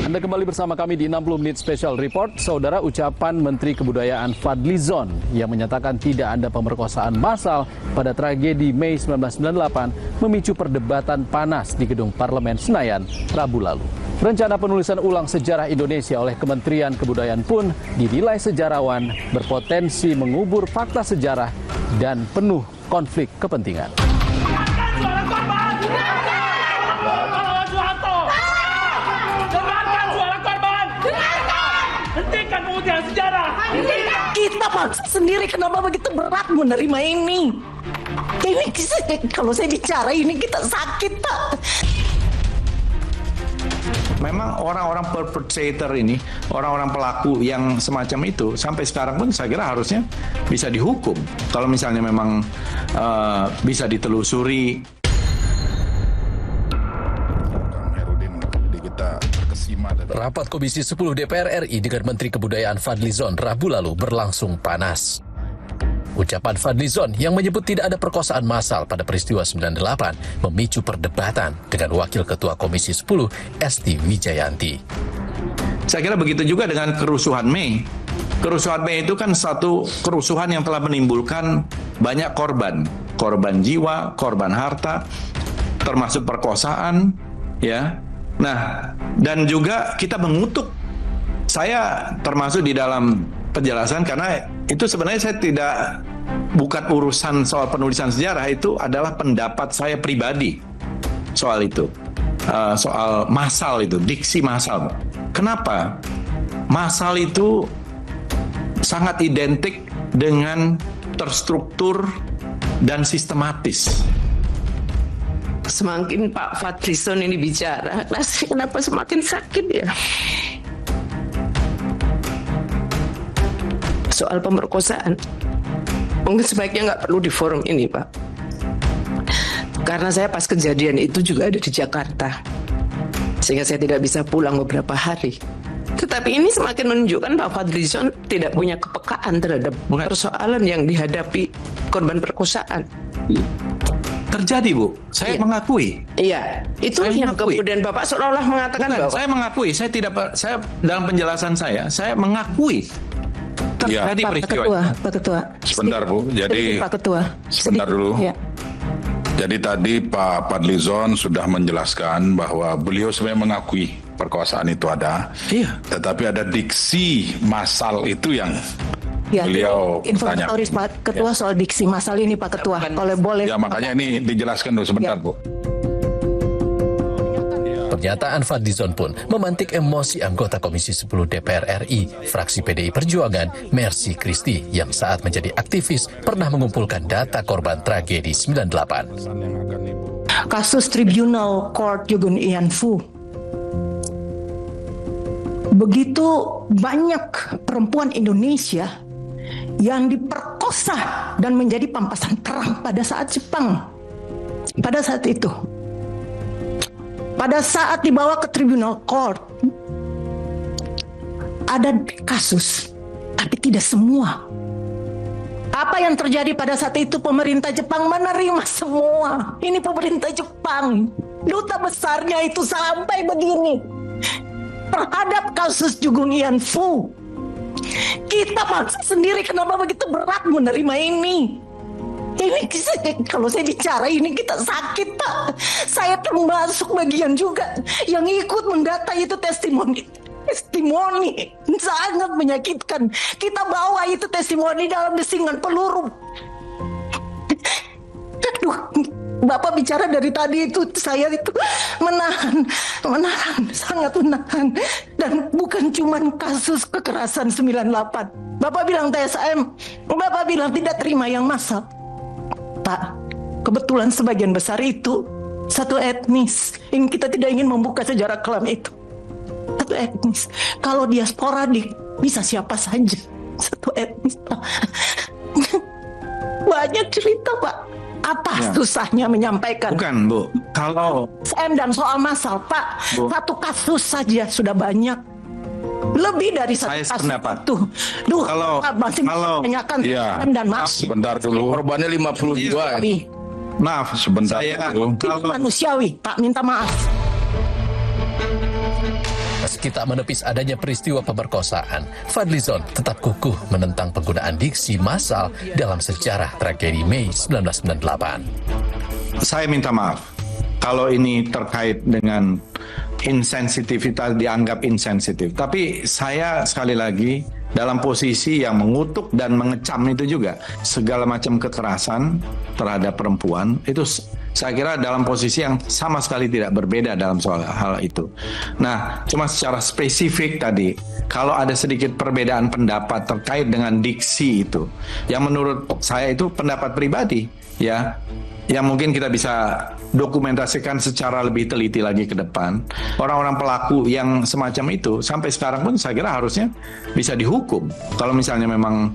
Anda kembali bersama kami di 60 Menit Special Report. Saudara, ucapan Menteri Kebudayaan Fadlizon yang menyatakan tidak ada pemerkosaan massal pada tragedi Mei 1998 memicu perdebatan panas di Gedung Parlemen Senayan Rabu lalu. Rencana penulisan ulang sejarah Indonesia oleh Kementerian Kebudayaan pun dinilai sejarawan berpotensi mengubur fakta sejarah dan penuh konflik kepentingan. Kita bangsa sendiri kenapa begitu berat menerima ini? Ini kalau saya bicara ini kita sakit, Pak. Memang orang-orang perpetrator ini, orang-orang pelaku yang semacam itu, sampai sekarang pun saya kira harusnya bisa dihukum. Kalau misalnya memang bisa ditelusuri. Rapat Komisi 10 DPR RI dengan Menteri Kebudayaan Fadlizon Rabu lalu berlangsung panas. Ucapan Fadlizon yang menyebut tidak ada perkosaan massal pada peristiwa 98 memicu perdebatan dengan Wakil Ketua Komisi 10 Esti Wijayanti. Saya kira begitu juga dengan kerusuhan Mei. Kerusuhan Mei itu kan satu kerusuhan yang telah menimbulkan banyak korban. Korban jiwa, korban harta, termasuk perkosaan, ya. Nah, dan juga kita mengutuk, saya termasuk di dalam penjelasan, karena itu sebenarnya saya bukan urusan soal penulisan sejarah, itu adalah pendapat saya pribadi soal itu, soal massal itu, diksi massal. Kenapa? Massal itu sangat identik dengan terstruktur dan sistematis. Semakin Pak Fadlizon ini bicara, kenapa semakin sakit ya? Soal pemerkosaan, mungkin sebaiknya nggak perlu di forum ini, Pak. Karena saya pas kejadian itu juga ada di Jakarta, sehingga saya tidak bisa pulang beberapa hari. Tetapi ini semakin menunjukkan Pak Fadlizon tidak punya kepekaan terhadap persoalan yang dihadapi korban perkosaan. Terjadi, Bu. Saya mengakui. Iya, itu Saya yang mengakui. kemudian Bapak seolah-olah mengatakan bahwa Saya mengakui. Saya dalam penjelasan saya mengakui. Terjadi Pak peristiwa. Pak Ketua. Sebentar, Bu. Jadi Pak Ketua. sebentar dulu. Ya. Jadi tadi Pak Fadlizon sudah menjelaskan bahwa beliau sebenarnya mengakui perkosaan itu ada. Iya. Tetapi ada diksi massal itu yang Ya, beliau informatoris tanya. Pak Ketua soal diksi massal ini Pak Ketua. Kalau boleh. Ya makanya ini dijelaskan dulu sebentar, Ya. Bu. Pernyataan Fadlizon pun memantik emosi anggota Komisi 10 DPR RI, fraksi PDI Perjuangan, Mercy Christie, yang saat menjadi aktivis pernah mengumpulkan data korban tragedi 98. Kasus Tribunal Court Yugun Ian Fu. Begitu banyak perempuan Indonesia yang diperkosa dan menjadi pampasan perang pada saat Jepang. Pada saat itu. Pada saat dibawa ke Tribunal Court, ada kasus, tapi tidak semua. Apa yang terjadi pada saat itu, pemerintah Jepang menerima semua. Ini pemerintah Jepang, duta besarnya itu sampai begini terhadap kasus Yugun Ian Fu. Kita bangsa sendiri kenapa begitu berat menerima ini? Ini kalau saya bicara ini kita sakit, Pak. Saya termasuk bagian juga yang ikut mendata itu testimoni sangat menyakitkan. Kita bawa itu testimoni dalam desingan peluru. Aduh, Bapak bicara dari tadi itu saya itu menahan, sangat menahan. Dan bukan cuma kasus kekerasan 98. Bapak bilang TSM, Bapak bilang tidak terima yang massal. Pak, kebetulan sebagian besar itu satu etnis. Kita tidak ingin membuka sejarah kelam itu. Satu etnis. Kalau dia sporadik, bisa siapa saja. Satu etnis, Pak. Banyak cerita, Pak. Apa susahnya menyampaikan? Bukan, Bu. Kalau TSM dan soal massal, Pak. Bu. Satu kasus saja sudah banyak. Lebih dari satu Saya kasus sependapat. itu. Duh, Kalau- Pak, masih kalau- tanyakan Iya. TSM dan massal. Sebentar dulu. Korbannya 50 jiwa. maaf, Sebentar saya dulu. Itu manusiawi, Pak. Minta maaf. Meski tak menepis adanya peristiwa pemerkosaan, Fadlizon tetap kukuh menentang penggunaan diksi massal dalam sejarah tragedi Mei 1998. Saya minta maaf kalau ini terkait dengan insensitivitas, dianggap insensitif. Tapi saya sekali lagi dalam posisi yang mengutuk dan mengecam itu juga. Segala macam kekerasan terhadap perempuan itu saya kira dalam posisi yang sama sekali tidak berbeda dalam soal hal itu. Nah, cuma secara spesifik tadi, kalau ada sedikit perbedaan pendapat terkait dengan diksi itu, yang menurut saya itu pendapat pribadi, ya, yang mungkin kita bisa dokumentasikan secara lebih teliti lagi ke depan. Orang-orang pelaku yang semacam itu sampai sekarang pun saya kira harusnya bisa dihukum. Kalau misalnya memang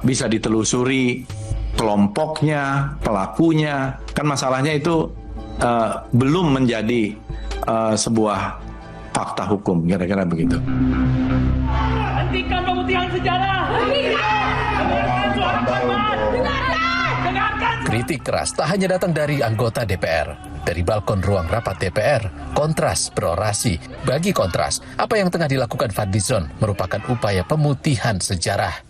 bisa ditelusuri kelompoknya, pelakunya, kan masalahnya itu belum menjadi sebuah fakta hukum, kira-kira begitu. Hentikan pemutihan sejarah. Dengarkan suara korban. Kritik keras tak hanya datang dari anggota DPR. Dari balkon ruang rapat DPR, Kontras berorasi. Bagi Kontras, apa yang tengah dilakukan Fadlizon merupakan upaya pemutihan sejarah.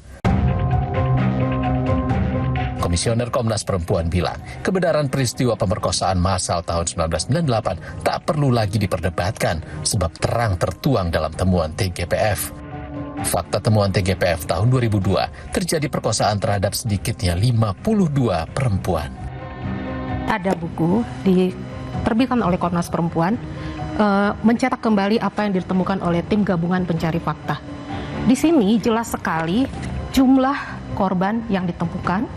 Komisioner Komnas Perempuan bilang, kebenaran peristiwa pemerkosaan massal tahun 1998 tak perlu lagi diperdebatkan sebab terang tertuang dalam temuan TGPF. Fakta temuan TGPF tahun 2002, terjadi perkosaan terhadap sedikitnya 52 perempuan. Ada buku diterbitkan oleh Komnas Perempuan mencetak kembali apa yang ditemukan oleh tim gabungan pencari fakta. Di sini jelas sekali jumlah korban yang ditemukan.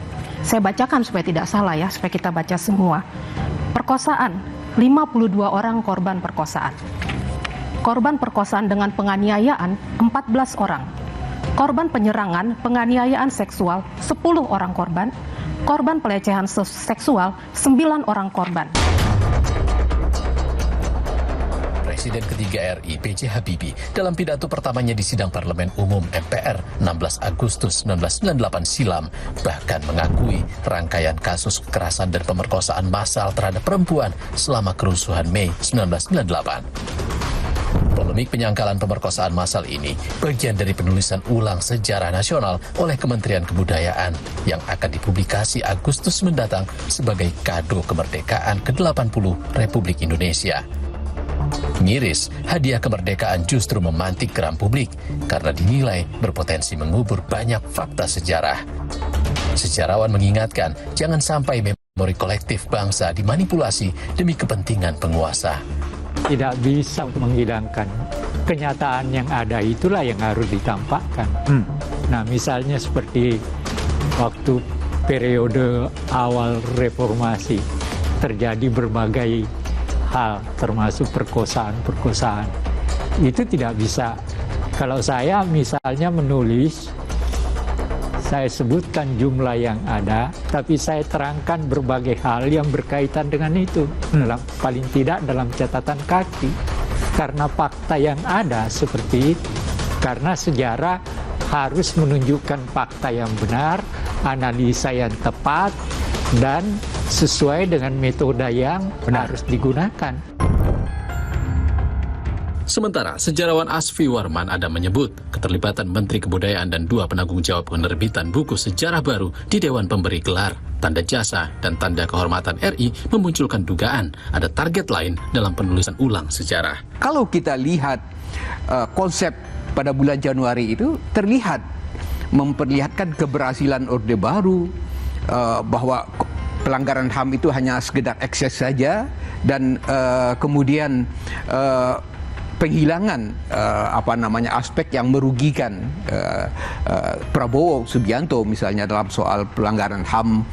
Saya bacakan supaya tidak salah ya, supaya kita baca semua. Perkosaan, 52 orang korban perkosaan. Korban perkosaan dengan penganiayaan, 14 orang. Korban penyerangan, penganiayaan seksual, 10 orang korban. Korban pelecehan seksual, 9 orang korban. Presiden ketiga RI B.J. Habibie dalam pidato pertamanya di sidang Parlemen Umum MPR 16 Agustus 1998 silam bahkan mengakui rangkaian kasus kekerasan dan pemerkosaan massal terhadap perempuan selama kerusuhan Mei 1998. Polemik penyangkalan pemerkosaan massal ini bagian dari penulisan ulang sejarah nasional oleh Kementerian Kebudayaan yang akan dipublikasi Agustus mendatang sebagai kado kemerdekaan ke-80 Republik Indonesia. Miris, hadiah kemerdekaan justru memantik geram publik karena dinilai berpotensi mengubur banyak fakta sejarah. Sejarawan mengingatkan jangan sampai memori kolektif bangsa dimanipulasi demi kepentingan penguasa. Tidak bisa menghilangkan kenyataan yang ada, itulah yang harus ditampakkan. Nah, misalnya seperti waktu periode awal reformasi terjadi berbagai hal termasuk perkosaan. Itu tidak bisa. Kalau saya misalnya menulis, saya sebutkan jumlah yang ada, tapi saya terangkan berbagai hal yang berkaitan dengan itu. Paling tidak dalam catatan kaki. Karena fakta yang ada seperti itu. Karena sejarah harus menunjukkan fakta yang benar, analisa yang tepat, dan sesuai dengan metode yang harus digunakan. Sementara sejarawan Asfi Warman Adam menyebut keterlibatan Menteri Kebudayaan dan 2 penanggung jawab penerbitan buku sejarah baru di Dewan Pemberi Gelar, Tanda Jasa, dan Tanda Kehormatan RI memunculkan dugaan ada target lain dalam penulisan ulang sejarah. Kalau kita lihat konsep pada bulan Januari itu terlihat memperlihatkan keberhasilan Orde Baru, bahwa pelanggaran HAM itu hanya sekedar ekses saja, dan kemudian penghilangan aspek yang merugikan Prabowo Subianto misalnya dalam soal pelanggaran HAM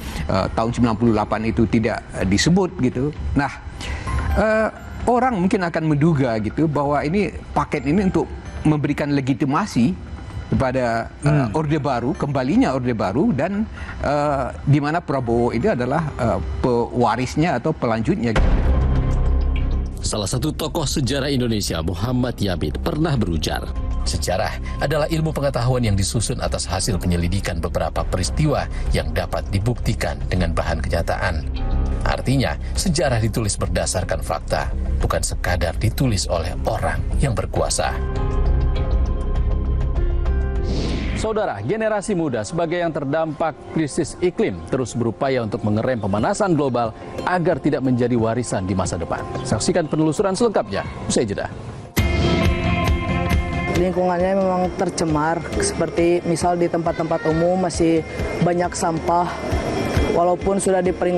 tahun 98 itu tidak disebut gitu. Nah, orang mungkin akan menduga gitu bahwa ini paket ini untuk memberikan legitimasi kepada Orde Baru, kembalinya Orde Baru, dan di mana Prabowo ini adalah pewarisnya atau pelanjutnya. Salah satu tokoh sejarah Indonesia, Muhammad Yabid, pernah berujar, sejarah adalah ilmu pengetahuan yang disusun atas hasil penyelidikan beberapa peristiwa yang dapat dibuktikan dengan bahan kenyataan. Artinya, sejarah ditulis berdasarkan fakta, bukan sekadar ditulis oleh orang yang berkuasa. Saudara, generasi muda sebagai yang terdampak krisis iklim terus berupaya untuk mengerem pemanasan global agar tidak menjadi warisan di masa depan. Saksikan penelusuran selengkapnya usai jeda. Lingkungannya memang tercemar, seperti misal di tempat-tempat umum masih banyak sampah, walaupun sudah diperingatkan